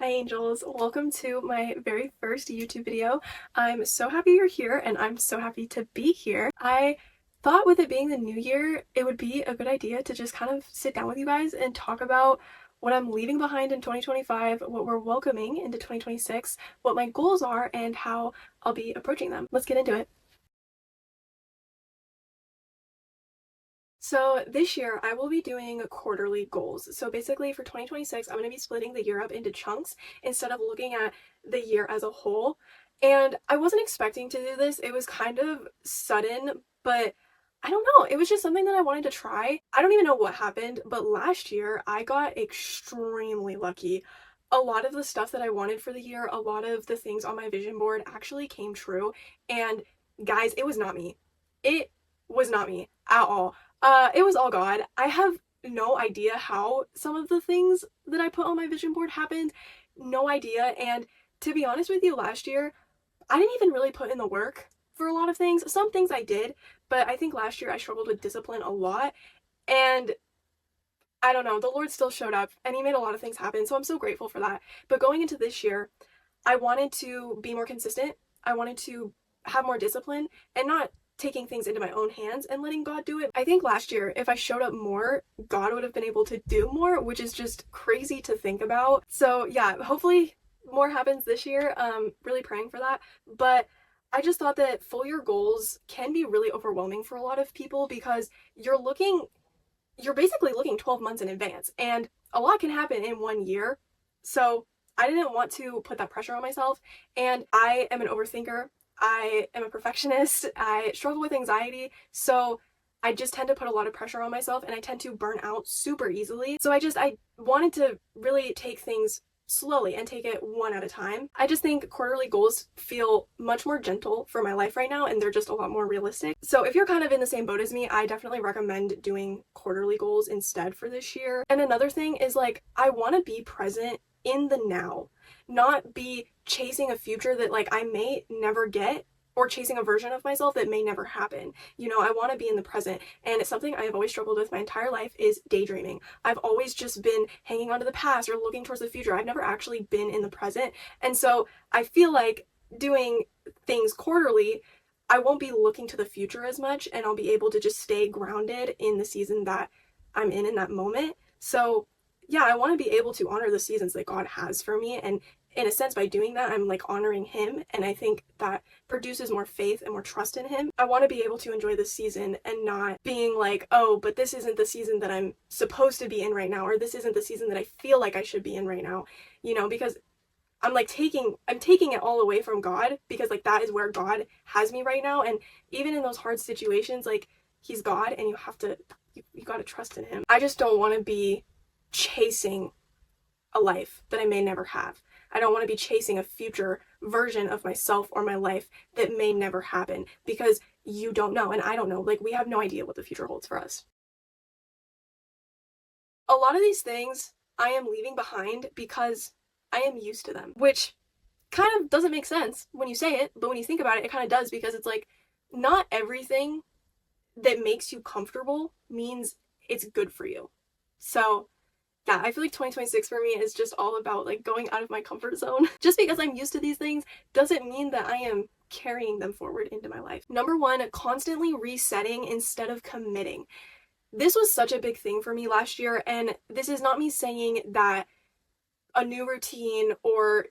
Hi angels, welcome to my very first YouTube video. I'm so happy you're here and I'm so happy to be here. I thought with it being the new year, it would be a good idea to just kind of sit down with you guys and talk about what I'm leaving behind in 2025, what we're welcoming into 2026, what my goals are, and how I'll be approaching them. Let's get into it. So this year I will be doing quarterly goals. So basically for 2026, I'm going to be splitting the year up into chunks instead of looking at the year as a whole. And I wasn't expecting to do this. It was kind of sudden, but I don't know. It was just something that I wanted to try. I don't even know what happened, but last year I got extremely lucky. A lot of the stuff that I wanted for the year, a lot of the things on my vision board actually came true. And guys, it was not me. It was not me at all. It was all God. I have no idea how some of the things that I put on my vision board happened. No idea. And to be honest with you, last year, I didn't even really put in the work for a lot of things. Some things I did, but I think last year I struggled with discipline a lot. And I don't know, the Lord still showed up and He made a lot of things happen. So I'm so grateful for that. But going into this year, I wanted to be more consistent. I wanted to have more discipline and not taking things into my own hands and letting God do it. I think last year, if I showed up more, God would have been able to do more, which is just crazy to think about. So yeah, hopefully more happens this year. Really praying for that. But I just thought that full year goals can be really overwhelming for a lot of people because you're basically looking 12 months in advance and a lot can happen in 1 year. So I didn't want to put that pressure on myself, and I am an overthinker. I am a perfectionist. I struggle with anxiety. So I just tend to put a lot of pressure on myself and I tend to burn out super easily. So I wanted to really take things slowly and take it one at a time. I just think quarterly goals feel much more gentle for my life right now and they're just a lot more realistic. So if you're kind of in the same boat as me, I definitely recommend doing quarterly goals instead for this year. And another thing is like, I want to be present in the now, not be chasing a future that like I may never get or chasing a version of myself that may never happen. You know, I want to be in the present. And it's something I've always struggled with my entire life is daydreaming. I've always just been hanging on to the past or looking towards the future. I've never actually been in the present. And so I feel like doing things quarterly, I won't be looking to the future as much and I'll be able to just stay grounded in the season that I'm in that moment. So yeah, I want to be able to honor the seasons that God has for me. And in a sense, by doing that, I'm like honoring Him. And I think that produces more faith and more trust in Him. I want to be able to enjoy this season and not being like, oh, but this isn't the season that I'm supposed to be in right now, or this isn't the season that I feel like I should be in right now, you know, because I'm taking it all away from God because like that is where God has me right now. And even in those hard situations, like He's God and you got to trust in Him. I just don't want to be chasing a life that I may never have. I don't want to be chasing a future version of myself or my life that may never happen because you don't know and I don't know. Like we have no idea what the future holds for us. A lot of these things I am leaving behind because I am used to them, which kind of doesn't make sense when you say it, but when you think about it, it kind of does because it's like not everything that makes you comfortable means it's good for you. So yeah, I feel like 2026 for me is just all about like going out of my comfort zone. Just because I'm used to these things doesn't mean that I am carrying them forward into my life. Number one, constantly resetting instead of committing. This was such a big thing for me last year, and this is not me saying that a new routine or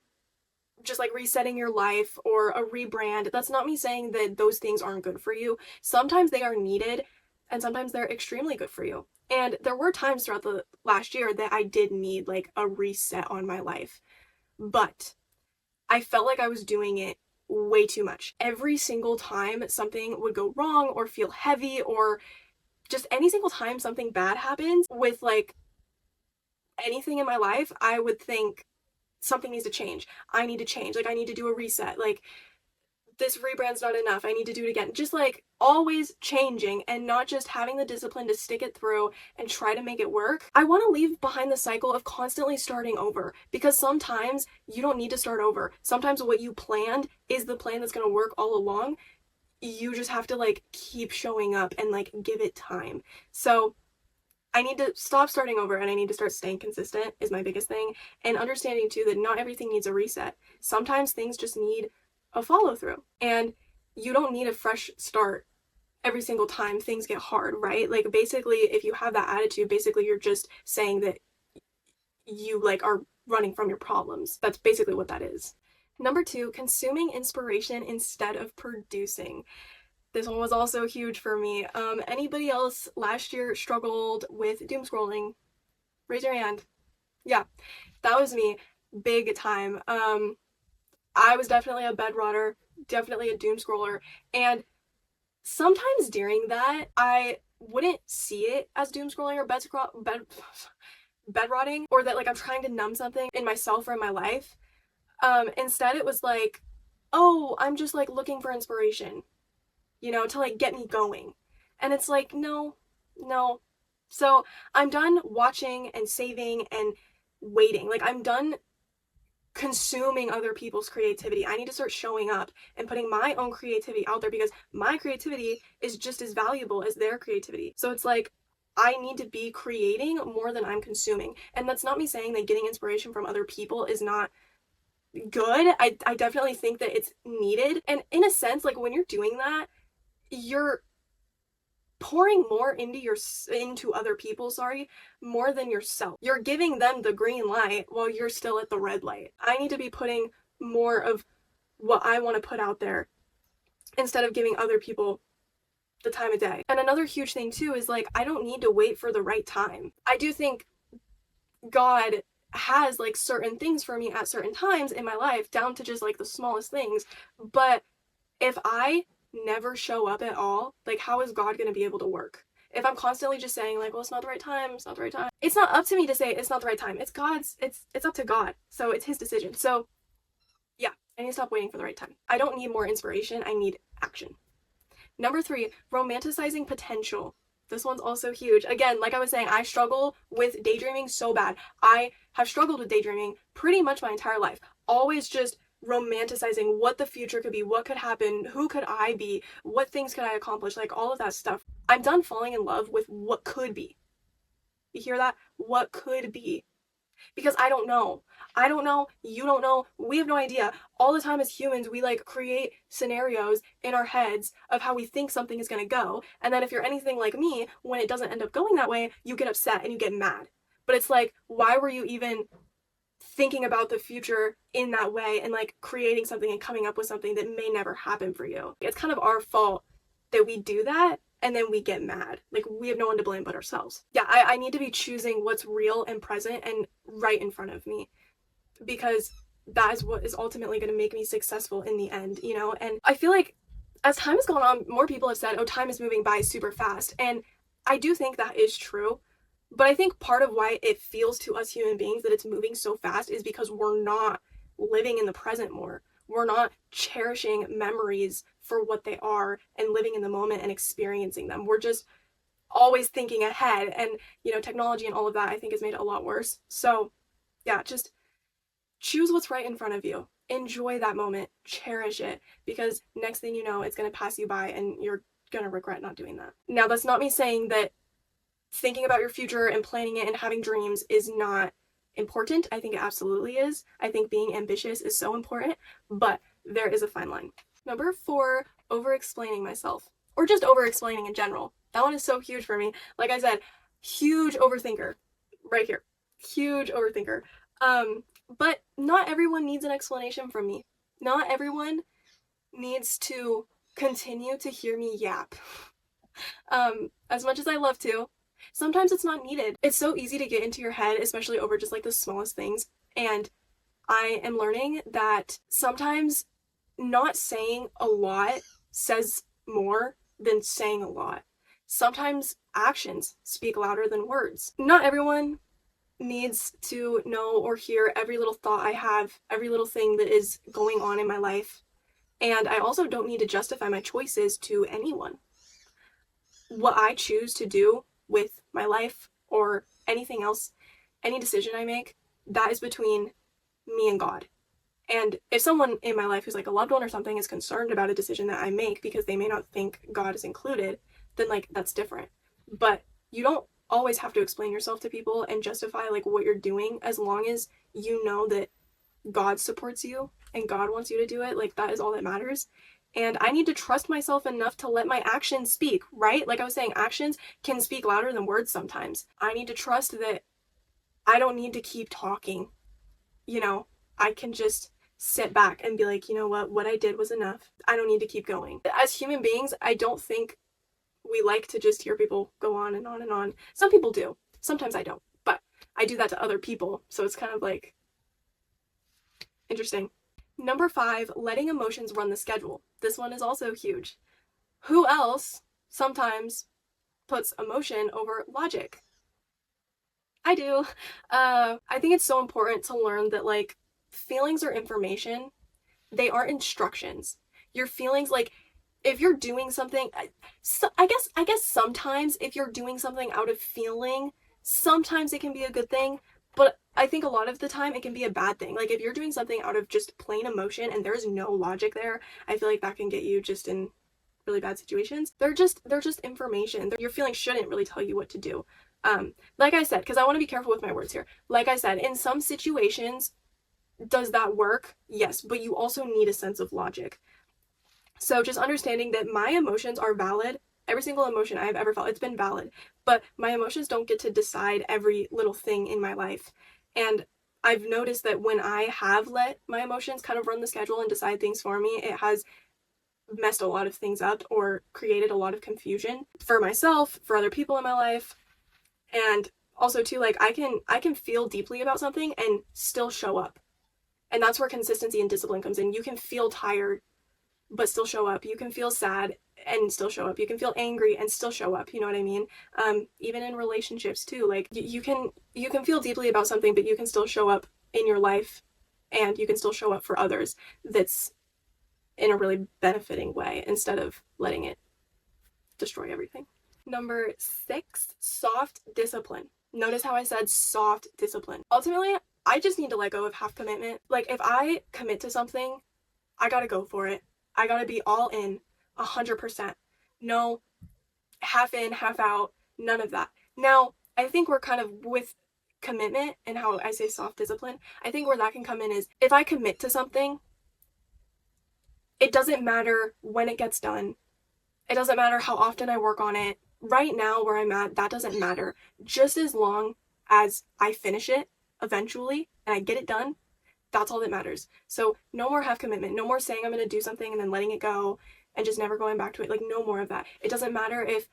just like resetting your life or a rebrand, that's not me saying that those things aren't good for you. Sometimes they are needed and sometimes they're extremely good for you. And there were times throughout the last year that I did need like a reset on my life. But I felt like I was doing it way too much. Every single time something would go wrong or feel heavy or just any single time something bad happens with like anything in my life, I would think something needs to change. I need to change. Like I need to do a reset. Like this rebrand's not enough. I need to do it again. Just like always changing and not just having the discipline to stick it through and try to make it work. I want to leave behind the cycle of constantly starting over because sometimes you don't need to start over. Sometimes what you planned is the plan that's going to work all along. You just have to like keep showing up and like give it time. So I need to stop starting over and I need to start staying consistent is my biggest thing. And understanding too that not everything needs a reset. Sometimes things just need a follow through. And you don't need a fresh start every single time things get hard, right? Like basically if you have that attitude, basically you're just saying that you like are running from your problems. That's basically what that is. Number 2, consuming inspiration instead of producing. This one was also huge for me. Anybody else last year struggled with doom scrolling? Raise your hand. Yeah, that was me, big time. I was definitely a bedrotter, definitely a doom scroller, and sometimes during that, I wouldn't see it as doom scrolling or bed rotting, or that like I'm trying to numb something in myself or in my life. Instead, it was like, oh, I'm just like looking for inspiration, to like get me going. And it's like, no, no. So I'm done watching and saving and waiting. Like I'm done consuming other people's creativity. I need to start showing up and putting my own creativity out there because my creativity is just as valuable as their creativity. So it's like, I need to be creating more than I'm consuming. And that's not me saying that getting inspiration from other people is not good. I definitely think that it's needed. And in a sense, like when you're doing that, you're pouring more into other people, more than yourself. You're giving them the green light while you're still at the red light. I need to be putting more of what I want to put out there instead of giving other people the time of day. And another huge thing too is like I don't need to wait for the right time. I do think God has like certain things for me at certain times in my life, down to just like the smallest things. But if I never show up at all, like how is God going to be able to work? If I'm constantly just saying like, well, it's not the right time, it's not the right time. It's not up to me to say it's not the right time. It's God's, it's up to God. So it's his decision. So yeah, I need to stop waiting for the right time. I don't need more inspiration. I need action. Number 3, romanticizing potential. This one's also huge. Again, like I was saying, I struggle with daydreaming so bad. I have struggled with daydreaming pretty much my entire life. Always just romanticizing what the future could be, what could happen, who could I be, what things could I accomplish, like all of that stuff. I'm done falling in love with what could be. You hear that? What could be. Because I don't know. I don't know. You don't know. We have no idea. All the time as humans, we like create scenarios in our heads of how we think something is going to go. And then if you're anything like me, when it doesn't end up going that way, you get upset and you get mad. But it's like, why were you even thinking about the future in that way and like creating something and coming up with something that may never happen for you? It's kind of our fault that we do that and then we get mad. Like we have no one to blame but ourselves. Yeah, I need to be choosing what's real and present and right in front of me, because that is what is ultimately going to make me successful in the end, And I feel like as time has gone on, more people have said, oh, time is moving by super fast. And I do think that is true. But I think part of why it feels to us human beings that it's moving so fast is because we're not living in the present more. We're not cherishing memories for what they are and living in the moment and experiencing them. We're just always thinking ahead. And, technology and all of that, I think, has made it a lot worse. So, yeah, just choose what's right in front of you. Enjoy that moment. Cherish it. Because next thing you know, it's going to pass you by and you're going to regret not doing that. Now, that's not me saying that thinking about your future and planning it and having dreams is not important. I think it absolutely is. I think being ambitious is so important, but there is a fine line. Number 4, over-explaining myself, or just over-explaining in general. That one is so huge for me. Like I said, huge overthinker right here. Huge overthinker. But not everyone needs an explanation from me. Not everyone needs to continue to hear me yap. As much as I love to, sometimes it's not needed. It's so easy to get into your head, especially over just like the smallest things. And I am learning that sometimes not saying a lot says more than saying a lot. Sometimes actions speak louder than words. Not everyone needs to know or hear every little thought I have, every little thing that is going on in my life. And I also don't need to justify my choices to anyone. What I choose to do with my life or anything else, any decision I make, that is between me and God. And if someone in my life who's like a loved one or something is concerned about a decision that I make because they may not think God is included, then like that's different. But you don't always have to explain yourself to people and justify like what you're doing, as long as you know that God supports you and God wants you to do it. Like, that is all that matters. And I need to trust myself enough to let my actions speak, right? Like I was saying, actions can speak louder than words sometimes. I need to trust that I don't need to keep talking. You know, I can just sit back and be like, you know what I did was enough. I don't need to keep going. As human beings, I don't think we like to just hear people go on and on and on. Some people do. Sometimes I don't. But I do that to other people. So it's kind of like interesting. Number 5, letting emotions run the schedule. This one is also huge. Who else sometimes puts emotion over logic? I do. I think it's so important to learn that, like, feelings are information. They aren't instructions. Your feelings, like, if you're doing something, I guess sometimes if you're doing something out of feeling, sometimes it can be a good thing, but I think a lot of the time it can be a bad thing. Like, if you're doing something out of just plain emotion and there's no logic there, I feel like that can get you just in really bad situations. They're just information. Your feelings shouldn't really tell you what to do. Like I said, because I want to be careful with my words here. Like I said, in some situations, does that work? Yes, but you also need a sense of logic. So just understanding that my emotions are valid. Every single emotion I've ever felt, it's been valid. But my emotions don't get to decide every little thing in my life. And I've noticed that when I have let my emotions kind of run the schedule and decide things for me, it has messed a lot of things up or created a lot of confusion for myself, for other people in my life. And also too, like, I can feel deeply about something and still show up. And that's where consistency and discipline comes in. You can feel tired but still show up. You can feel sad and still show up. You can feel angry and still show up. You know what I mean? Even in relationships too. Like, you can feel deeply about something, but you can still show up in your life, and you can still show up for others. That's in a really benefiting way instead of letting it destroy everything. Number 6, soft discipline. Notice how I said soft discipline. Ultimately, I just need to let go of half commitment. Like, if I commit to something, I gotta go for it. I gotta be all in, 100%. No half in, half out, none of that. Now, I think we're kind of with commitment and how I say soft discipline, I think where that can come in is if I commit to something, it doesn't matter when it gets done. It doesn't matter how often I work on it. Right now, where I'm at, that doesn't matter. Just as long as I finish it eventually and I get it done, that's all that matters. So no more half commitment. No more saying I'm going to do something and then letting it go and just never going back to it. Like, no more of that. It doesn't matter if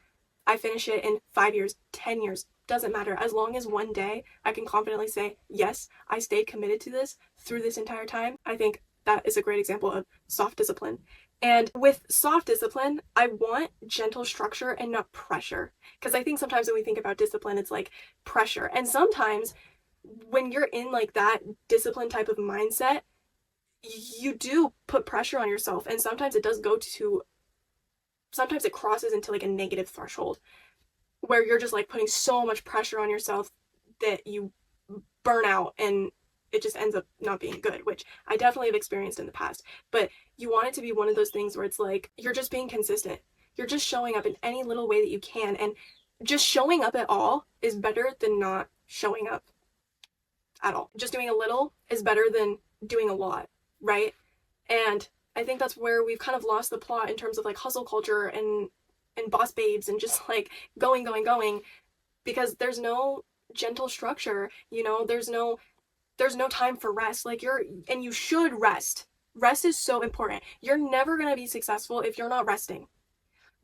I finish it in 5 years, 10 years. Doesn't matter. As long as one day I can confidently say, yes, I stayed committed to this through this entire time. I think that is a great example of soft discipline. And with soft discipline, I want gentle structure and not pressure. Because I think sometimes when we think about discipline, it's like pressure. And sometimes when you're in like that discipline type of mindset, you do put pressure on yourself, and sometimes it crosses into like a negative threshold where you're just like putting so much pressure on yourself that you burn out and it just ends up not being good, which I definitely have experienced in the past. But you want it to be one of those things where it's like you're just being consistent. You're just showing up in any little way that you can, and just showing up at all is better than not showing up at all. Just doing a little is better than doing a lot, right? And I think that's where we've kind of lost the plot in terms of like hustle culture and boss babes and just like going, because there's no gentle structure, there's no time for rest. Like, you should rest. Rest is so important. You're never going to be successful if you're not resting.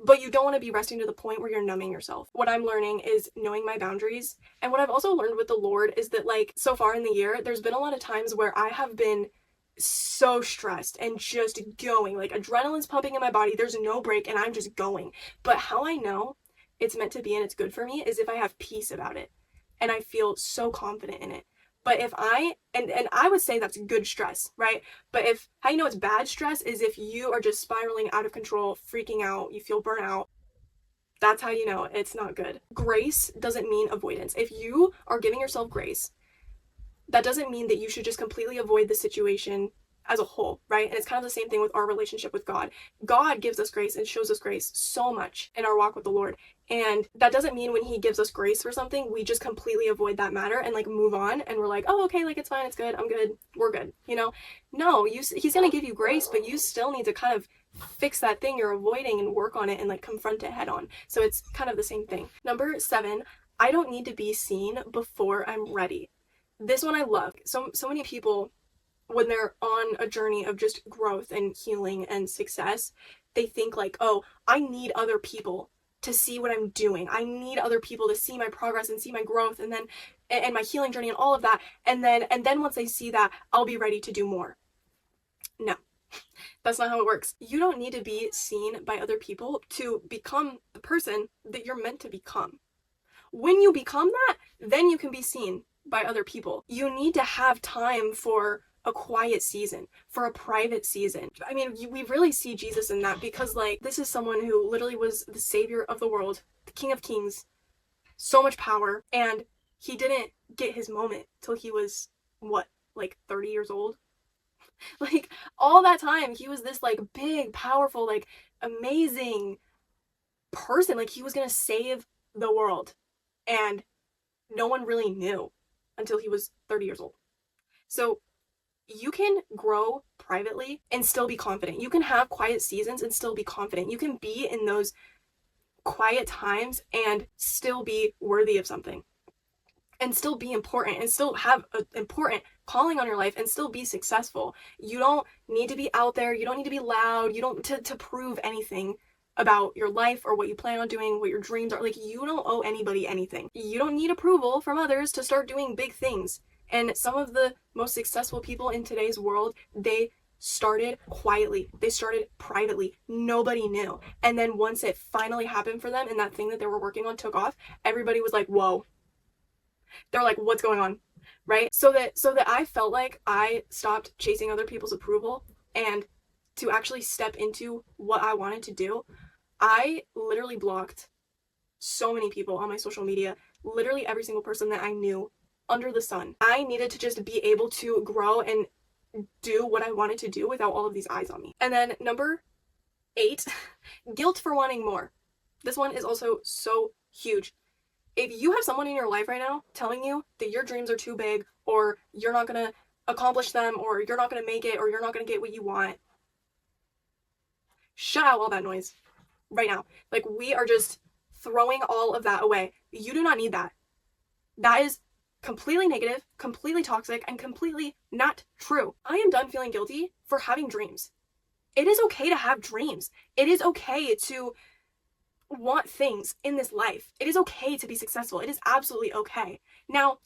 But you don't want to be resting to the point where you're numbing yourself. What I'm learning is knowing my boundaries. And what I've also learned with the Lord is that, like, so far in the year, there's been a lot of times where I have been so stressed and just going. Like, adrenaline's pumping in my body. There's no break and I'm just going. But how I know it's meant to be and it's good for me is if I have peace about it. And I feel so confident in it. But if and I would say that's good stress, right? But how you know it's bad stress is if you are just spiraling out of control, freaking out, you feel burnout. That's how you know it's not good. Grace doesn't mean avoidance. If you are giving yourself grace, that doesn't mean that you should just completely avoid the situation as a whole, right? And it's kind of the same thing with our relationship with God. God gives us grace and shows us grace so much in our walk with the Lord. And that doesn't mean when he gives us grace for something, we just completely avoid that matter and like move on and we're like, oh, okay, like it's fine, it's good, I'm good, we're good, you know? No, he's gonna give you grace, but you still need to kind of fix that thing you're avoiding and work on it and like confront it head on. So it's kind of the same thing. Number 7, I don't need to be seen before I'm ready. This one I love. So many people, when they're on a journey of just growth and healing and success, they think like, oh, I need other people to see what I'm doing. I need other people to see my progress and see my growth and then and my healing journey and all of that. And then once they see that, I'll be ready to do more. No. That's not how it works. You don't need to be seen by other people to become the person that you're meant to become. When you become that, then you can be seen by other people. You need to have time for a quiet season, for a private season. I mean, we really see Jesus in that because, like, this is someone who literally was the savior of the world, the King of Kings, so much power, and he didn't get his moment till he was, what, like 30 years old? Like, all that time, he was this, like, big, powerful, like, amazing person. Like, he was gonna save the world. And no one really knew until he was 30 years old. So you can grow privately and still be confident. You can have quiet seasons and still be confident. You can be in those quiet times and still be worthy of something. And still be important and still have an important calling on your life and still be successful. You don't need to be out there. You don't need to be loud. You don't to prove anything about your life or what you plan on doing, what your dreams are. Like, you don't owe anybody anything. You don't need approval from others to start doing big things. And some of the most successful people in today's world, they started quietly. They started privately. Nobody knew. And then once it finally happened for them and that thing that they were working on took off, everybody was like, whoa. They're like, what's going on? Right? So that I felt like I stopped chasing other people's approval and to actually step into what I wanted to do, I literally blocked so many people on my social media, literally every single person that I knew under the sun. I needed to just be able to grow and do what I wanted to do without all of these eyes on me. And then number 8, guilt for wanting more. This one is also so huge. If you have someone in your life right now telling you that your dreams are too big or you're not gonna accomplish them or you're not gonna make it or you're not gonna get what you want, shut out all that noise right now. Like, we are just throwing all of that away. You do not need that. That is completely negative, completely toxic, and completely not true. I am done feeling guilty for having dreams. It is okay to have dreams. It is okay to want things in this life. It is okay to be successful. It is absolutely okay. Now,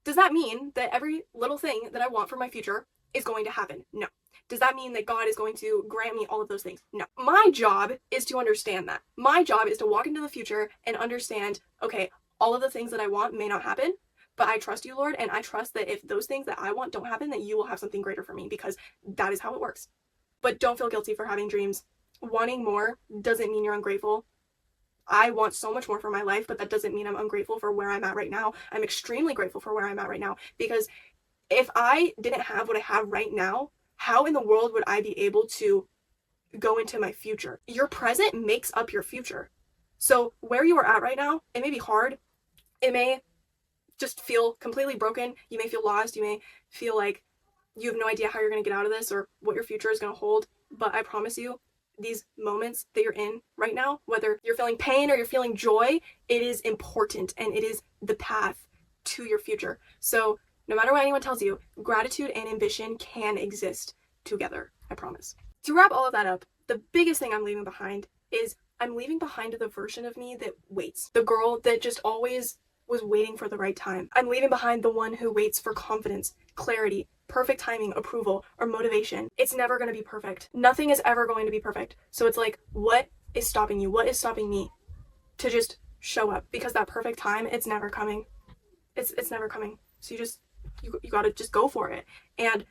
does that mean that every little thing that I want for my future is going to happen? No. Does that mean that God is going to grant me all of those things? No. My job is to understand that. My job is to walk into the future and understand, okay, all of the things that I want may not happen, but I trust you, Lord, and I trust that if those things that I want don't happen, that you will have something greater for me, because that is how it works. But don't feel guilty for having dreams. Wanting more doesn't mean you're ungrateful. I want so much more for my life, but that doesn't mean I'm ungrateful for where I'm at right now. I'm extremely grateful for where I'm at right now, because if I didn't have what I have right now, how in the world would I be able to go into my future? Your present makes up your future. So where you are at right now, it may be hard. It may just feel completely broken. You may feel lost. You may feel like you have no idea how you're going to get out of this or what your future is going to hold. But I promise you, these moments that you're in right now, whether you're feeling pain or you're feeling joy, it is important and it is the path to your future. So no matter what anyone tells you, gratitude and ambition can exist together, I promise. To wrap all of that up, the biggest thing I'm leaving behind is I'm leaving behind the version of me that waits. The girl that just always was waiting for the right time. I'm leaving behind the one who waits for confidence, clarity, perfect timing, approval, or motivation. It's never going to be perfect. Nothing is ever going to be perfect. So it's like, what is stopping you? What is stopping me to just show up? Because that perfect time, it's never coming. It's never coming. So you got to just go for it. And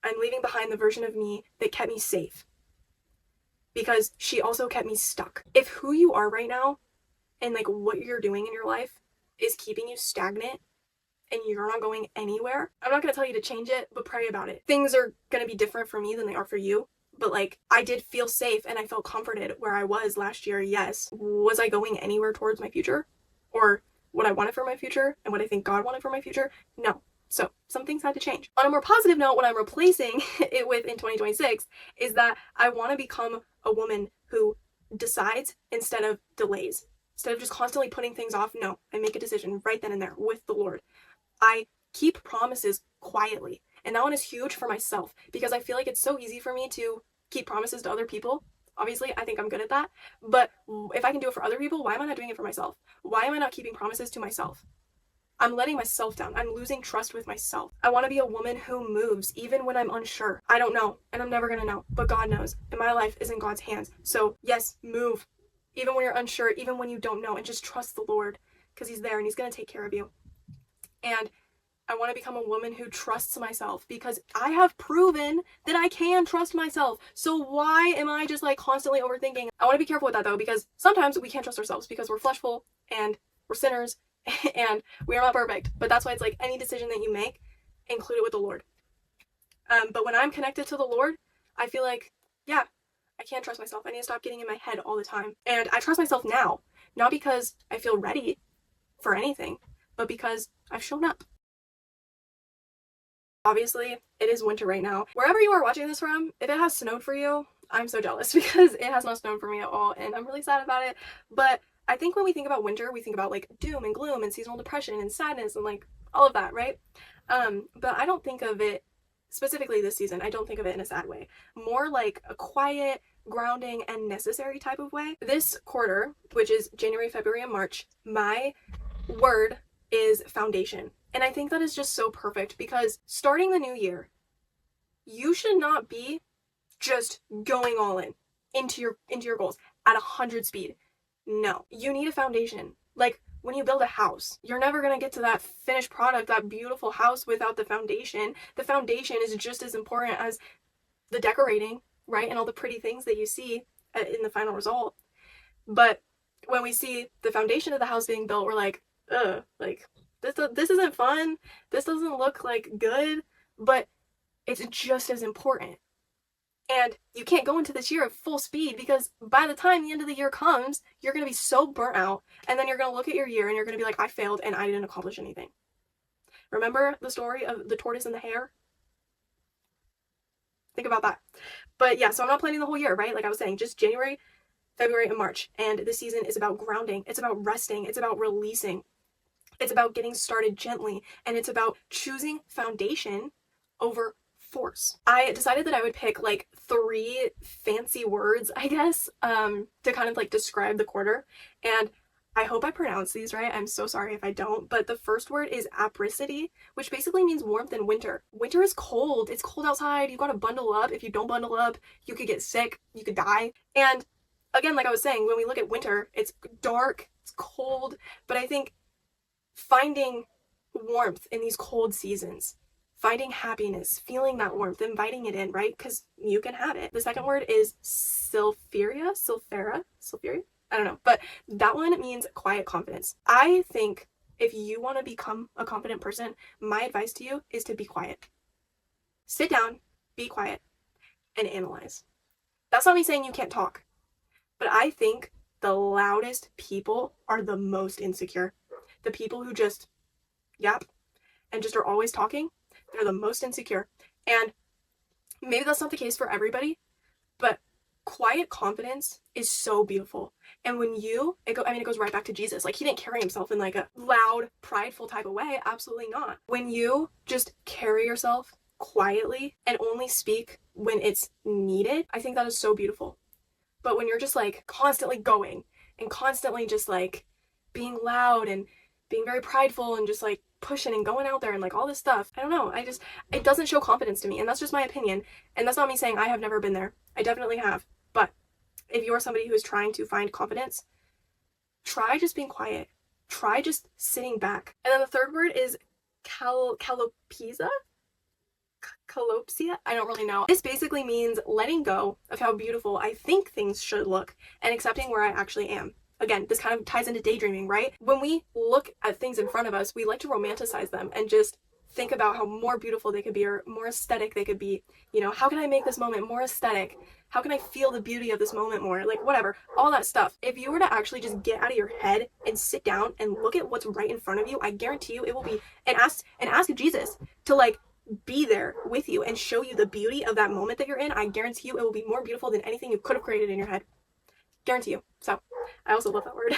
I'm leaving behind the version of me that kept me safe, because she also kept me stuck. If who you are right now and like what you're doing in your life is keeping you stagnant and you're not going anywhere, I'm not going to tell you to change it, but pray about it. Things are going to be different for me than they are for you, but like I did feel safe and I felt comforted where I was last year. Yes. Was I going anywhere towards my future or what I wanted for my future and what I think God wanted for my future? No. So some things had to change. On a more positive note, what I'm replacing it with in 2026 is that I want to become a woman who decides instead of delays. Instead of just constantly putting things off, no, I make a decision right then and there with the Lord. I keep promises quietly. And that one is huge for myself because I feel like it's so easy for me to keep promises to other people. Obviously, I think I'm good at that. But if I can do it for other people, why am I not doing it for myself? Why am I not keeping promises to myself? I'm letting myself down. I'm losing trust with myself. I want to be a woman who moves even when I'm unsure. I don't know, and I'm never going to know, but God knows. And my life is in God's hands. So yes, move. Even when you're unsure, even when you don't know, and just trust the Lord because He's there and He's going to take care of you. And I want to become a woman who trusts myself because I have proven that I can trust myself. So why am I just like constantly overthinking? I want to be careful with that though, because sometimes we can't trust ourselves because we're fleshful and we're sinners and we are not perfect. But that's why it's like any decision that you make, include it with the Lord. But when I'm connected to the Lord, I feel like, yeah, I can't trust myself. I need to stop getting in my head all the time. And I trust myself now, not because I feel ready for anything, but because I've shown up. Obviously, it is winter right now. Wherever you are watching this from, if it has snowed for you, I'm so jealous because it has not snowed for me at all and I'm really sad about it. But I think when we think about winter, we think about like doom and gloom and seasonal depression and sadness and like all of that, right? But I don't think of it specifically this season. I don't think of it in a sad way. More like a quiet, grounding, and necessary type of way. This quarter, which is January, February, and March, my word is foundation. And I think that is just so perfect because starting the new year, you should not be just going all in into your goals at 100 speed. No, you need a foundation. Like when you build a house, you're never going to get to that finished product, that beautiful house without the foundation. The foundation is just as important as the decorating, right? And all the pretty things that you see in the final result. But when we see the foundation of the house being built, we're like, ugh, like this isn't fun. This doesn't look like good, but it's just as important. And you can't go into this year at full speed because by the time the end of the year comes, you're going to be so burnt out. And then you're going to look at your year and you're going to be like, I failed and I didn't accomplish anything. Remember the story of the tortoise and the hare? Think about that. But yeah, so I'm not planning the whole year, right? Like I was saying, just January, February, and March. And this season is about grounding. It's about resting. It's about releasing. It's about getting started gently. And it's about choosing foundation over force. I decided that I would pick like 3 fancy words, I guess, to kind of like describe the quarter. And I hope I pronounce these right. I'm so sorry if I don't. But the first word is apricity, which basically means warmth in winter. Winter is cold. It's cold outside. You gotta bundle up. If you don't bundle up, you could get sick. You could die. And again, like I was saying, when we look at winter, it's dark, it's cold. But I think finding warmth in these cold seasons, finding happiness, feeling that warmth, inviting it in, right? Because you can have it. The second word is sulfuria. I don't know, but that one means quiet confidence. I think if you want to become a confident person, my advice to you is to be quiet. Sit down, be quiet, and analyze. That's not me saying you can't talk, but I think the loudest people are the most insecure. The people who just yap and just are always talking, they're the most insecure. And maybe that's not the case for everybody, but quiet confidence is so beautiful. And when it goes right back to Jesus. Like he didn't carry himself in like a loud, prideful type of way. Absolutely not. When you just carry yourself quietly and only speak when it's needed, I think that is so beautiful. But when you're just like constantly going and constantly just like being loud and being very prideful and just like pushing and going out there and like all this stuff, I don't know. It doesn't show confidence to me. And that's just my opinion. And that's not me saying I have never been there. I definitely have. But if you're somebody who is trying to find confidence, try just being quiet. Try just sitting back. And then the third word is calopsia? Calopsia? I don't really know. This basically means letting go of how beautiful I think things should look and accepting where I actually am. Again, this kind of ties into daydreaming, right? When we look at things in front of us, we like to romanticize them and just think about how more beautiful they could be or more aesthetic they could be. You know, how can I make this moment more aesthetic? How can I feel the beauty of this moment more? Like, whatever, all that stuff. If you were to actually just get out of your head and sit down and look at what's right in front of you, I guarantee you it will be, and ask Jesus to like be there with you and show you the beauty of that moment that you're in. I guarantee you it will be more beautiful than anything you could have created in your head. Guarantee you. So, I also love that word.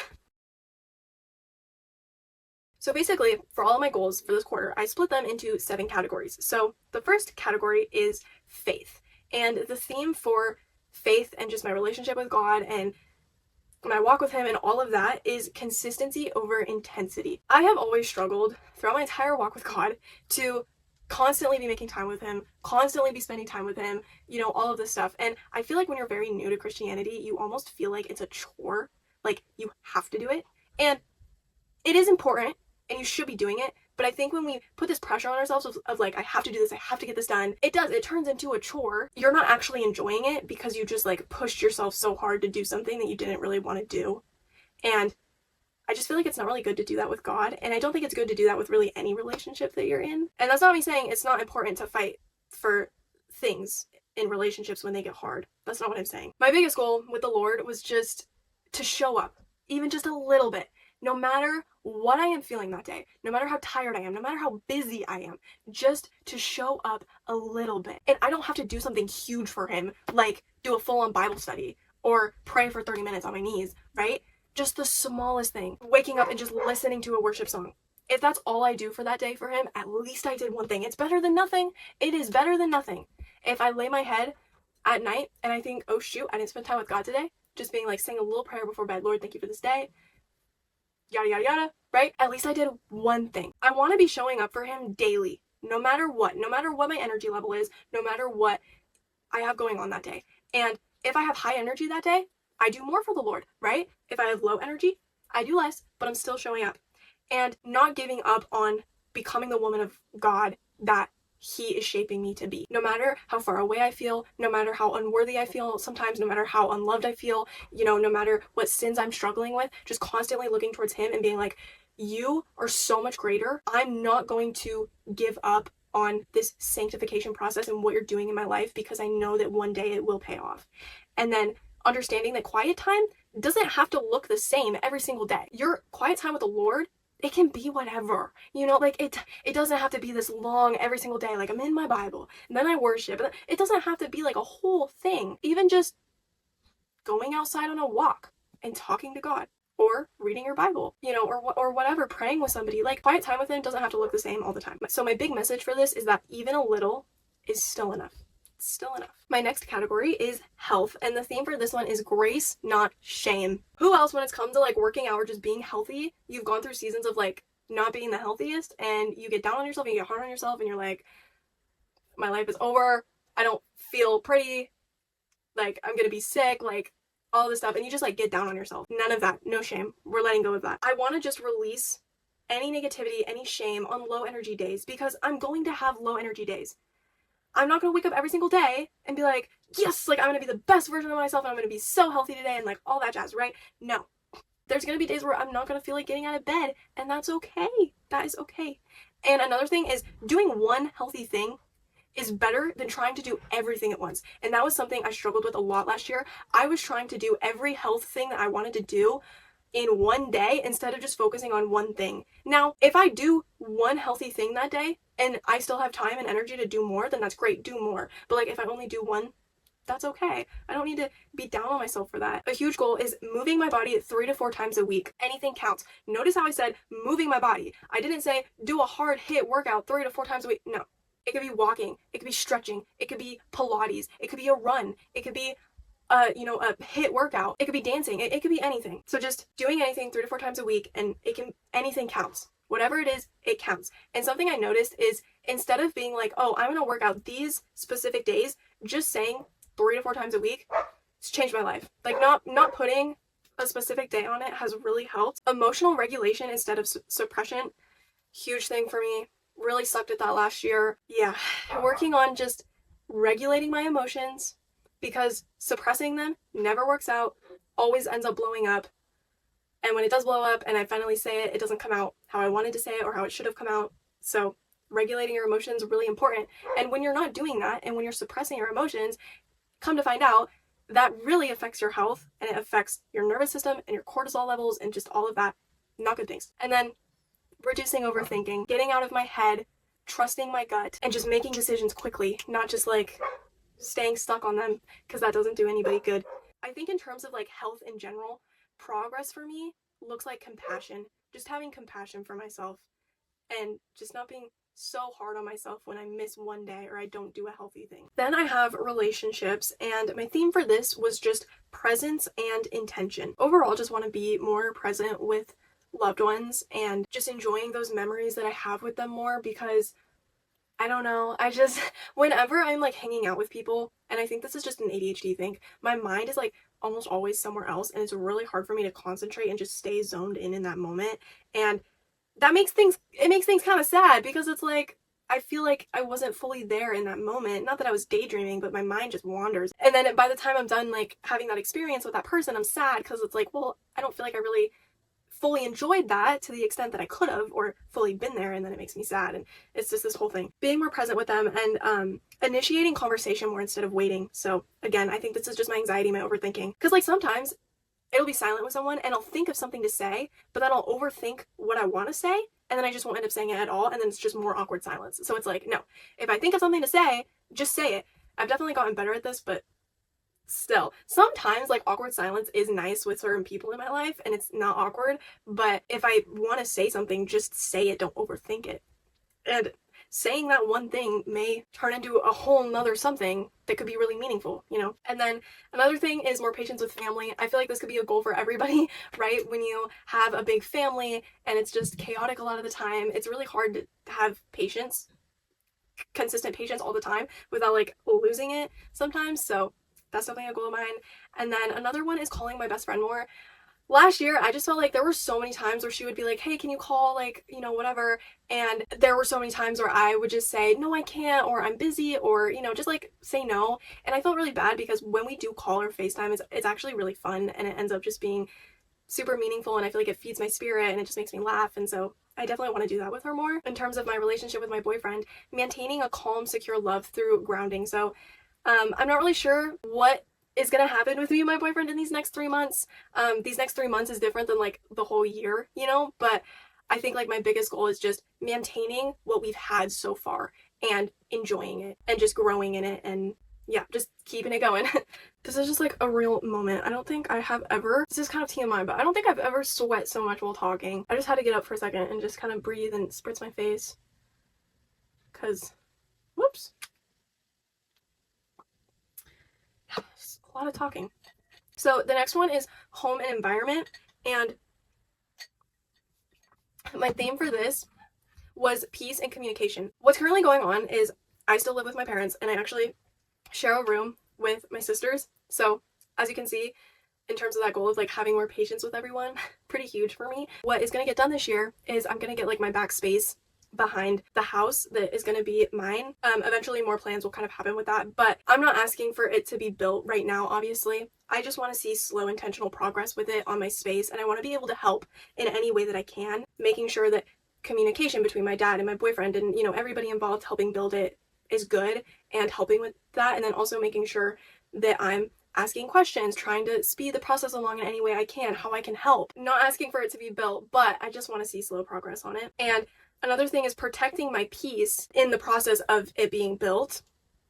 So basically, for all of my goals for this quarter, I split them into 7 categories. So the first category is faith. And the theme for faith and just my relationship with God and my walk with Him and all of that is consistency over intensity. I have always struggled throughout my entire walk with God to constantly be making time with Him, constantly be spending time with Him, you know, all of this stuff. And I feel like when you're very new to Christianity, you almost feel like it's a chore, like you have to do it. And it is important and you should be doing it. But I think when we put this pressure on ourselves of like, I have to do this, I have to get this done, it turns into a chore. You're not actually enjoying it because you just like pushed yourself so hard to do something that you didn't really want to do. And I just feel like it's not really good to do that with God. And I don't think it's good to do that with really any relationship that you're in. And that's not me saying it's not important to fight for things in relationships when they get hard. That's not what I'm saying. My biggest goal with the Lord was just to show up, even just a little bit. No matter what I am feeling that day, no matter how tired I am, no matter how busy I am, just to show up a little bit. And I don't have to do something huge for Him, like do a full-on Bible study or pray for 30 minutes on my knees, right? Just the smallest thing, waking up and just listening to a worship song. If that's all I do for that day for Him, at least I did one thing. It's better than nothing. It is better than nothing. If I lay my head at night and I think, oh shoot, I didn't spend time with God today, just being like saying a little prayer before bed, Lord, thank you for this day, yada yada yada, right? At least I did one thing. I want to be showing up for Him daily, no matter what my energy level is, no matter what I have going on that day. And if I have high energy that day, I do more for the Lord, right? If I have low energy, I do less, but I'm still showing up. And not giving up on becoming the woman of God that He is shaping me to be. No matter how far away I feel, no matter how unworthy I feel sometimes, no matter how unloved I feel, you know, no matter what sins I'm struggling with, just constantly looking towards Him and being like, you are so much greater. I'm not going to give up on this sanctification process and what you're doing in my life because I know that one day it will pay off. And then understanding that quiet time doesn't have to look the same every single day. Your quiet time with the Lord, it can be whatever, you know, like it doesn't have to be this long every single day, like I'm in my Bible and then I worship. It doesn't have to be like a whole thing. Even just going outside on a walk and talking to God or reading your Bible, you know, or whatever, praying with somebody. Like quiet time with Him doesn't have to look the same all the time. So my big message for this is that even a little is still enough. Still enough. My next category is health, and the theme for this one is grace, not shame. Who else, when it's come to like working out or just being healthy, you've gone through seasons of like not being the healthiest and you get down on yourself and you get hard on yourself and you're like, my life is over, I don't feel pretty, like I'm gonna be sick, like all this stuff, and you just like get down on yourself. None of that. No shame. We're letting go of that. I want to just release any negativity, any shame on low energy days because I'm going to have low energy days. I'm not going to wake up every single day and be like, yes, like I'm going to be the best version of myself and I'm going to be so healthy today and like all that jazz, right? No. There's going to be days where I'm not going to feel like getting out of bed, and that's okay. That is okay. And another thing is doing one healthy thing is better than trying to do everything at once. And that was something I struggled with a lot last year. I was trying to do every health thing that I wanted to do in one day instead of just focusing on one thing. Now, if I do one healthy thing that day and I still have time and energy to do more, then that's great, do more. But like if I only do one, that's okay. I don't need to be down on myself for that. A huge goal is moving my body 3 to 4 times a week. Anything counts. Notice how I said moving my body. I didn't say do a hard hit workout 3 to 4 times a week. No. It could be walking. It could be stretching. It could be Pilates. It could be a run. It could be a hit workout. It could be dancing. It could be anything. So just doing anything 3 to 4 times a week, and anything counts. Whatever it is, it counts. And something I noticed is instead of being like, oh, I'm going to work out these specific days, just saying 3 to 4 times a week, it's changed my life. Like not putting a specific day on it has really helped. Emotional regulation instead of suppression, huge thing for me. Really sucked at that last year. Yeah, working on just regulating my emotions because suppressing them never works out, always ends up blowing up. And when it does blow up and I finally say it, it doesn't come out how I wanted to say it or how it should have come out. So regulating your emotions really important. And when you're not doing that, and when you're suppressing your emotions, come to find out, that really affects your health, and it affects your nervous system and your cortisol levels and just all of that. Not good things. And then reducing overthinking, getting out of my head, trusting my gut, and just making decisions quickly, not just like staying stuck on them, because that doesn't do anybody good. I think in terms of like health in general, progress for me looks like compassion. Just having compassion for myself and just not being so hard on myself when I miss one day or I don't do a healthy thing. Then I have relationships, and my theme for this was just presence and intention. Overall, just want to be more present with loved ones and just enjoying those memories that I have with them more, because I don't know, I just, whenever I'm like hanging out with people, and I think this is just an ADHD thing, my mind is like almost always somewhere else, and it's really hard for me to concentrate and just stay zoned in that moment. And that makes things kind of sad, because it's like I feel like I wasn't fully there in that moment. Not that I was daydreaming, but my mind just wanders. And then by the time I'm done like having that experience with that person, I'm sad, because it's like, well, I don't feel like I really fully enjoyed that to the extent that I could have, or fully been there, and then it makes me sad. And it's just this whole thing. Being more present with them, and initiating conversation more instead of waiting. So again, I think this is just my anxiety, my overthinking. Because like sometimes it'll be silent with someone and I'll think of something to say, but then I'll overthink what I want to say, and then I just won't end up saying it at all, and then it's just more awkward silence. So it's like, no, if I think of something to say, just say it. I've definitely gotten better at this, but still, sometimes like awkward silence is nice with certain people in my life, and it's not awkward, but if I want to say something, just say it, don't overthink it. And saying that one thing may turn into a whole nother something that could be really meaningful, you know? And then another thing is more patience with family. I feel like this could be a goal for everybody, right? When you have a big family and it's just chaotic a lot of the time, it's really hard to have patience, consistent patience all the time without like losing it sometimes. So that's definitely a goal of mine. And then another one is calling my best friend more. Last year, I just felt like there were so many times where she would be like, hey, can you call, like, you know, whatever. And there were so many times where I would just say, no, I can't, or I'm busy, or, you know, just like say no. And I felt really bad, because when we do call or FaceTime, it's actually really fun, and it ends up just being super meaningful, and I feel like it feeds my spirit and it just makes me laugh. And so I definitely want to do that with her more. In terms of my relationship with my boyfriend, maintaining a calm, secure love through grounding. So I'm not really sure what is gonna happen with me and my boyfriend in these next 3 months. These next 3 months is different than like the whole year, you know, but I think like my biggest goal is just maintaining what we've had so far and enjoying it and just growing in it, and yeah, just keeping it going. This is just like a real moment. I don't think I have ever, this is kind of TMI, but I don't think I've ever sweat so much while talking. I just had to get up for a second and just kind of breathe and spritz my face, because, whoops. A lot of talking. So the next one is home and environment, and my theme for this was peace and communication. What's currently going on is I still live with my parents, and I actually share a room with my sisters. So as you can see, in terms of that goal of like having more patience with everyone, pretty huge for me. What is going to get done this year is I'm going to get like my back space behind the house that is going to be mine. Eventually more plans will kind of happen with that, but I'm not asking for it to be built right now, obviously. I just want to see slow, intentional progress with it on my space, and I want to be able to help in any way that I can, making sure that communication between my dad and my boyfriend and, you know, everybody involved helping build it is good, and helping with that, and then also making sure that I'm asking questions, trying to speed the process along in any way I can, how I can help. Not asking for it to be built, but I just want to see slow progress on it. And another thing is protecting my peace in the process of it being built,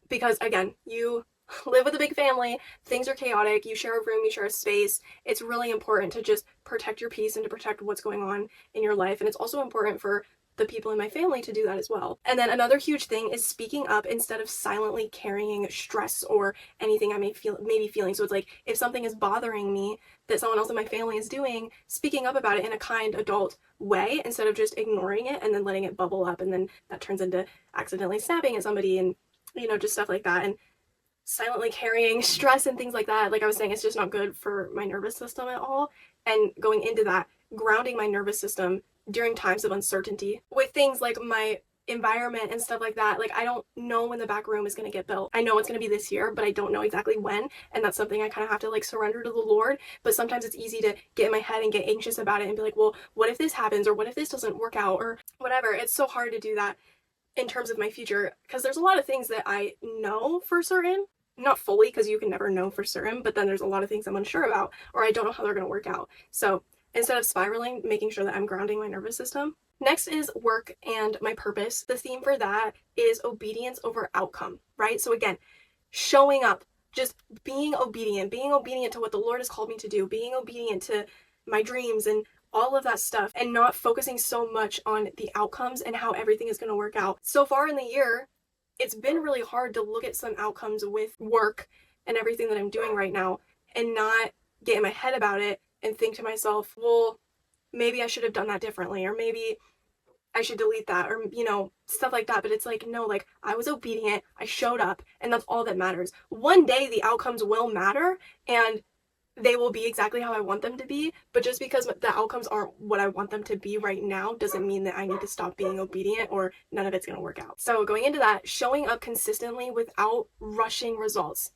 because again, you live with a big family, things are chaotic, you share a room, you share a space. It's really important to just protect your peace and to protect what's going on in your life. And it's also important for the people in my family to do that as well. And then another huge thing is speaking up instead of silently carrying stress or anything I may be feeling. So it's like, if something is bothering me that someone else in my family is doing, speaking up about it in a kind adult way instead of just ignoring it and then letting it bubble up, and then that turns into accidentally snapping at somebody, and, you know, just stuff like that. And silently carrying stress and things like that, like I was saying, it's just not good for my nervous system at all. And going into that, grounding my nervous system during times of uncertainty with things like my environment and stuff like that. Like, I don't know when the back room is going to get built. I know it's going to be this year, but I don't know exactly when, and that's something I kind of have to like surrender to the Lord. But sometimes it's easy to get in my head and get anxious about it and be like, well, what if this happens, or what if this doesn't work out, or whatever. It's so hard to do that. in terms of my future, because there's a lot of things that I know for certain. Not fully, because you can never know for certain, but then there's a lot of things I'm unsure about, or I don't know how they're going to work out. So instead of spiraling, making sure that I'm grounding my nervous system. Next is work and my purpose. The theme for that is obedience over outcome, right? So again, showing up, just being obedient to what the Lord has called me to do, being obedient to my dreams and all of that stuff, and not focusing so much on the outcomes and how everything is going to work out. So far in the year, it's been really hard to look at some outcomes with work and everything that I'm doing right now and not get in my head about it and think to myself, well, maybe I should have done that differently, or maybe I should delete that, or, stuff like that. But it's like, no, like, I was obedient, I showed up, and that's all that matters. One day the outcomes will matter, and they will be exactly how I want them to be, but just because the outcomes aren't what I want them to be right now doesn't mean that I need to stop being obedient or none of it's going to work out. So going into that, showing up consistently without rushing results.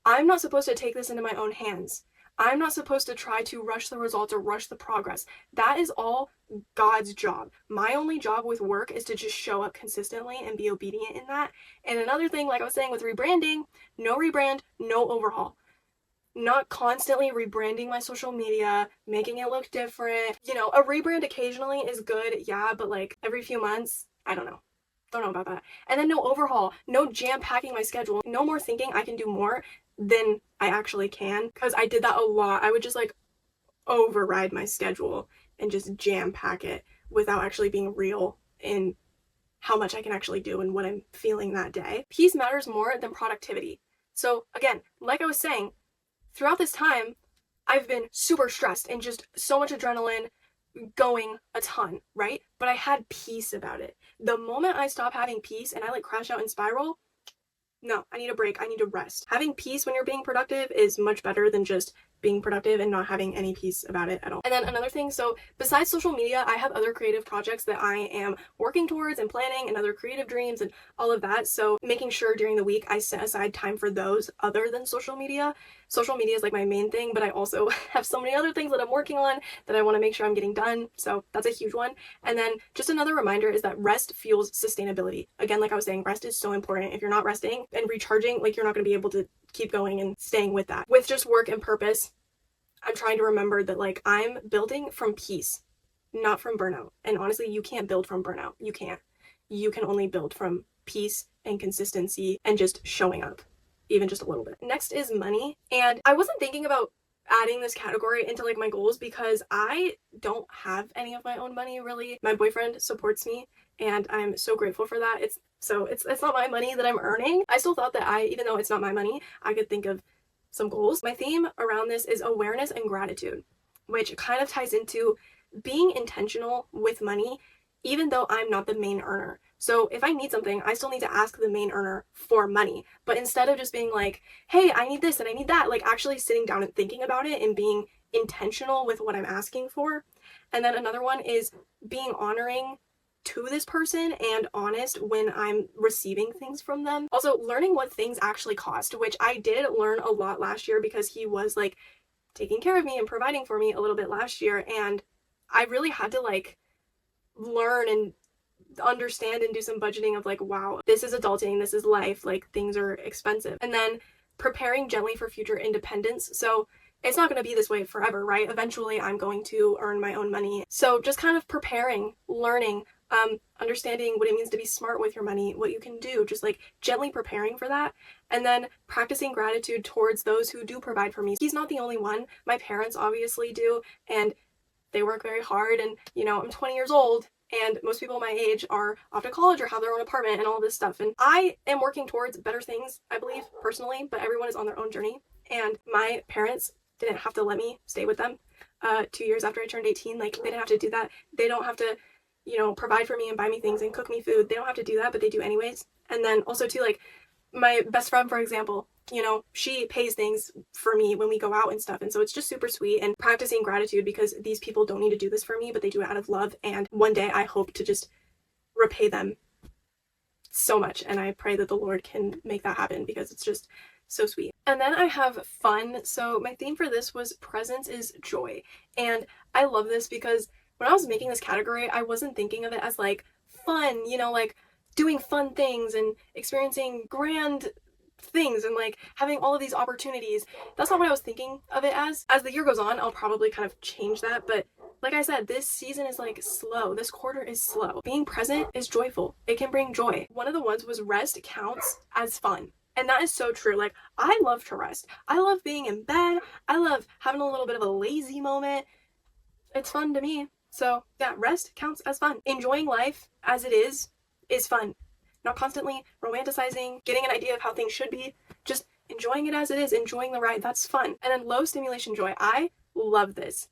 I'm not supposed to take this into my own hands. I'm not supposed to try to rush the results or rush the progress. That is all God's job. My only job with work is to just show up consistently and be obedient in that. And another thing, like I was saying with rebranding, no rebrand, no overhaul. Not constantly rebranding my social media, making it look different. A rebrand occasionally is good, yeah, but like every few months, I don't know. Don't know about that. And then no overhaul, no jam-packing my schedule, no more thinking I can do more than I actually can, because I did that a lot. I would just like override my schedule and just jam-pack it without actually being real in how much I can actually do and what I'm feeling that day. Peace matters more than productivity. So again, like I was saying, throughout this time, I've been super stressed and just so much adrenaline going a ton, right? But I had peace about it. The moment I stop having peace and I like crash out and spiral, no, I need a break. I need to rest. Having peace when you're being productive is much better than just being productive and not having any peace about it at all. And then another thing, so besides social media, I have other creative projects that I am working towards and planning, and other creative dreams and all of that. So making sure during the week I set aside time for those other than social media. Social media is like my main thing, but I also have so many other things that I'm working on that I want to make sure I'm getting done. So that's a huge one. And then just another reminder is that rest fuels sustainability. Again, like I was saying, rest is so important. If you're not resting and recharging, like, you're not going to be able to keep going and staying with that. With just work and purpose, I'm trying to remember that like I'm building from peace, not from burnout. And honestly, you can't build from burnout. You can't. You can only build from peace and consistency and just showing up, even just a little bit. Next is money. And I wasn't thinking about adding this category into like my goals because I don't have any of my own money really. My boyfriend supports me and I'm so grateful for that. It's not my money that I'm earning. I still thought that even though it's not my money, I could think of some goals. My theme around this is awareness and gratitude, which kind of ties into being intentional with money, even though I'm not the main earner. So if I need something, I still need to ask the main earner for money. But instead of just being like, hey, I need this and I need that, like actually sitting down and thinking about it and being intentional with what I'm asking for. And then another one is being honoring to this person and honest when I'm receiving things from them. Also, learning what things actually cost, which I did learn a lot last year because he was like taking care of me and providing for me a little bit last year. And I really had to like learn and understand and do some budgeting of like, wow, this is adulting, this is life, like things are expensive. And then preparing gently for future independence. So it's not going to be this way forever, right? Eventually I'm going to earn my own money. So just kind of preparing, learning, understanding what it means to be smart with your money, what you can do, just like gently preparing for that. And then practicing gratitude towards those who do provide for me. He's not the only one. My parents obviously do, and they work very hard. And, I'm 20 years old, and most people my age are off to college or have their own apartment and all this stuff. And I am working towards better things, I believe, personally, but everyone is on their own journey. And my parents didn't have to let me stay with them 2 years after I turned 18. Like, they didn't have to do that. They don't have to, provide for me and buy me things and cook me food. They don't have to do that, but they do anyways. And then also too, like, my best friend, for example, she pays things for me when we go out and stuff. And so it's just super sweet, and practicing gratitude because these people don't need to do this for me, but they do it out of love. And one day I hope to just repay them so much. And I pray that the Lord can make that happen because it's just so sweet. And then I have fun. So my theme for this was presence is joy. And I love this because when I was making this category, I wasn't thinking of it as like fun, like doing fun things and experiencing grand things and like having all of these opportunities. That's not what I was thinking of it as. As the year goes on, I'll probably kind of change that, but like I said, this season is like slow. This quarter is slow. Being present is joyful. It can bring joy. One of the ones was rest counts as fun. And that is so true. Like, I love to rest. I love being in bed. I love having a little bit of a lazy moment. It's fun to me. So, yeah, rest counts as fun. Enjoying life as it is fun. Not constantly romanticizing, getting an idea of how things should be, just enjoying it as it is, enjoying the ride. That's fun. And then low stimulation joy. I love this.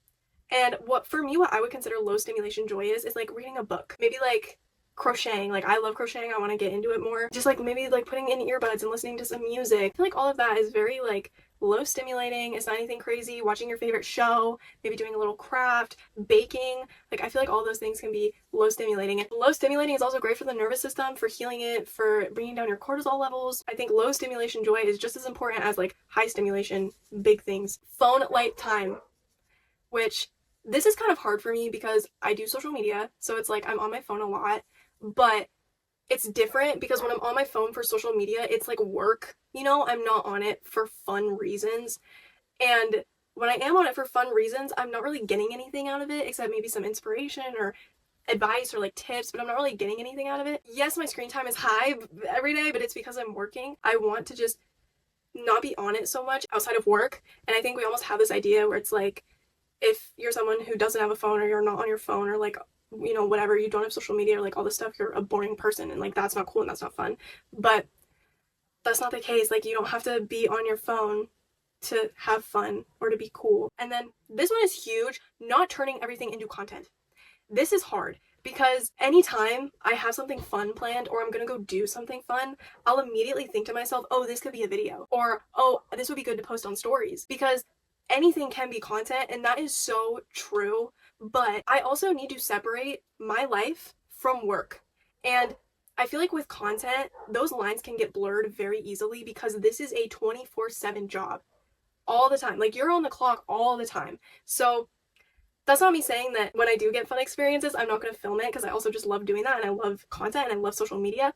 And what for me, what I would consider low stimulation joy is like reading a book. Maybe like crocheting. Like, I love crocheting. I want to get into it more. Just like maybe like putting in earbuds and listening to some music. I feel like all of that is very like low stimulating. It's not anything crazy. Watching your favorite show, maybe doing a little craft, baking. Like, I feel like all those things can be low stimulating. And low stimulating is also great for the nervous system, for healing it, for bringing down your cortisol levels. I think low stimulation joy is just as important as like high stimulation big things. Phone light time, which this is kind of hard for me because I do social media, so it's like I'm on my phone a lot, but it's different because when I'm on my phone for social media, it's like work, you know? I'm not on it for fun reasons. And when I am on it for fun reasons, I'm not really getting anything out of it except maybe some inspiration or advice or like tips, but I'm not really getting anything out of it. Yes, my screen time is high every day, but it's because I'm working. I want to just not be on it so much outside of work. And I think we almost have this idea where it's like, if you're someone who doesn't have a phone or you're not on your phone or like, you know, whatever, you don't have social media or like all this stuff, you're a boring person and like that's not cool and that's not fun. But that's not the case. Like, you don't have to be on your phone to have fun or to be cool. And then this one is huge, not turning everything into content. This is hard because anytime I have something fun planned or I'm gonna go do something fun, I'll immediately think to myself, oh, this could be a video, or oh, this would be good to post on stories, because anything can be content, and that is so true. But I also need to separate my life from work. And I feel like with content, those lines can get blurred very easily because this is a 24/7 job all the time. Like, you're on the clock all the time. So that's not me saying that when I do get fun experiences, I'm not going to film it, because I also just love doing that and I love content and I love social media.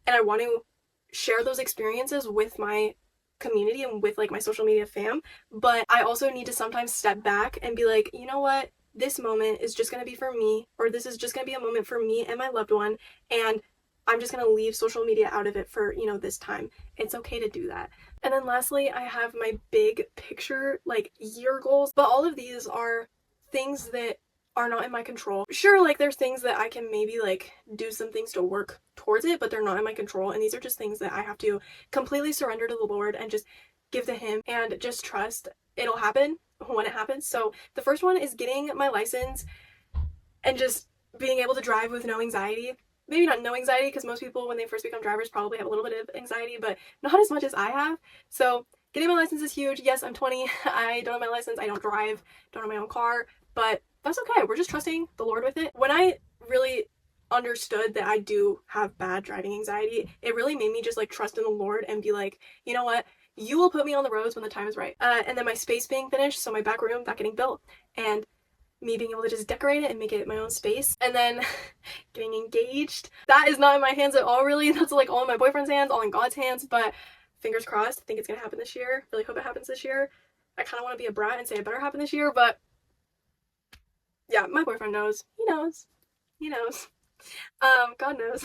And I want to share those experiences with my community and with like my social media fam, but I also need to sometimes step back and be like, you know what, this moment is just going to be for me, or this is just going to be a moment for me and my loved one, and I'm just going to leave social media out of it for, you know, this time. It's okay to do that. And then lastly, I have my big picture like year goals, but all of these are things that are not in my control. Sure, like there's things that I can maybe like do some things to work towards it, but they're not in my control. And these are just things that I have to completely surrender to the Lord and just give to Him and just trust it'll happen when it happens. So the first one is getting my license and just being able to drive with no anxiety. Maybe not no anxiety, because most people when they first become drivers probably have a little bit of anxiety, but not as much as I have. So getting my license is huge. Yes, I'm 20. I don't have my license. I don't drive. Don't have my own car. But that's okay. We're just trusting the Lord with it. When I really understood that I do have bad driving anxiety, it really made me just like trust in the Lord and be like, you know what? You will put me on the roads when the time is right. And then my space being finished, so my back room, that getting built, and me being able to just decorate it and make it my own space. And then getting engaged. That is not in my hands at all, really. That's like all in my boyfriend's hands, all in God's hands, but fingers crossed. I think it's gonna happen this year. Really hope it happens this year. I kind of want to be a brat and say it better happen this year, but yeah, my boyfriend knows. He knows. He knows. God knows.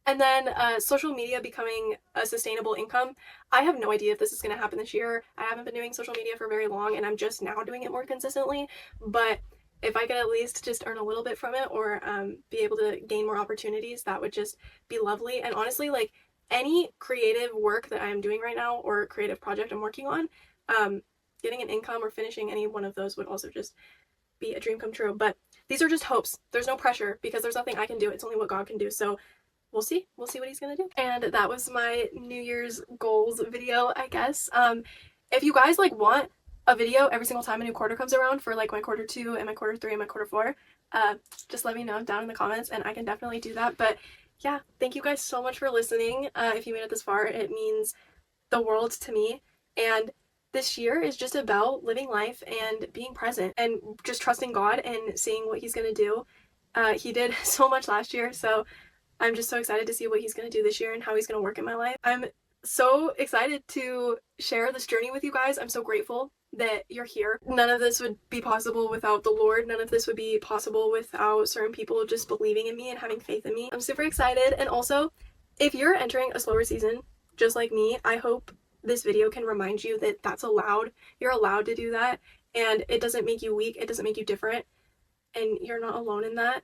And then social media becoming a sustainable income. I have no idea if this is going to happen this year. I haven't been doing social media for very long, and I'm just now doing it more consistently. But if I could at least just earn a little bit from it, or be able to gain more opportunities, that would just be lovely. And honestly, like any creative work that I am doing right now, or creative project I'm working on, getting an income or finishing any one of those would also just be a dream come true. But these are just hopes. There's no pressure because there's nothing I can do. It's only what God can do. So we'll see. We'll see what He's gonna do. And that was my New Year's goals video, I guess. If you guys like want a video every single time a new quarter comes around for like my quarter 2 and my quarter 3 and my quarter 4, just let me know down in the comments and I can definitely do that. But yeah, thank you guys so much for listening. If you made it this far, it means the world to me. And this year is just about living life and being present and just trusting God and seeing what He's gonna do. He did so much last year, so I'm just so excited to see what he's going to do this year and how he's going to work in my life. I'm so excited to share this journey with you guys. I'm so grateful that you're here. None of this would be possible without the Lord. None of this would be possible without certain people just believing in me and having faith in me. I'm super excited. And also, if you're entering a slower season, just like me, I hope this video can remind you that that's allowed. You're allowed to do that, and it doesn't make you weak. It doesn't make you different, and you're not alone in that.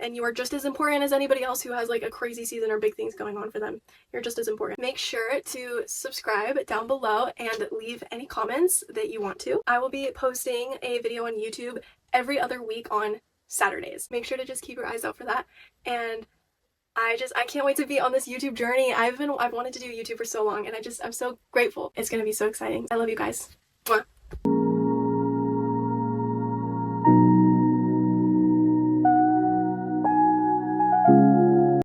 And you are just as important as anybody else who has like a crazy season or big things going on for them. You're just as important. Make sure to subscribe down below and leave any comments that you want to. I will be posting a video on YouTube every other week on Saturdays. Make sure to just keep your eyes out for that. And I can't wait to be on this YouTube journey. I've wanted to do YouTube for so long, and I'm so grateful. It's gonna be so exciting. I love you guys. Mwah.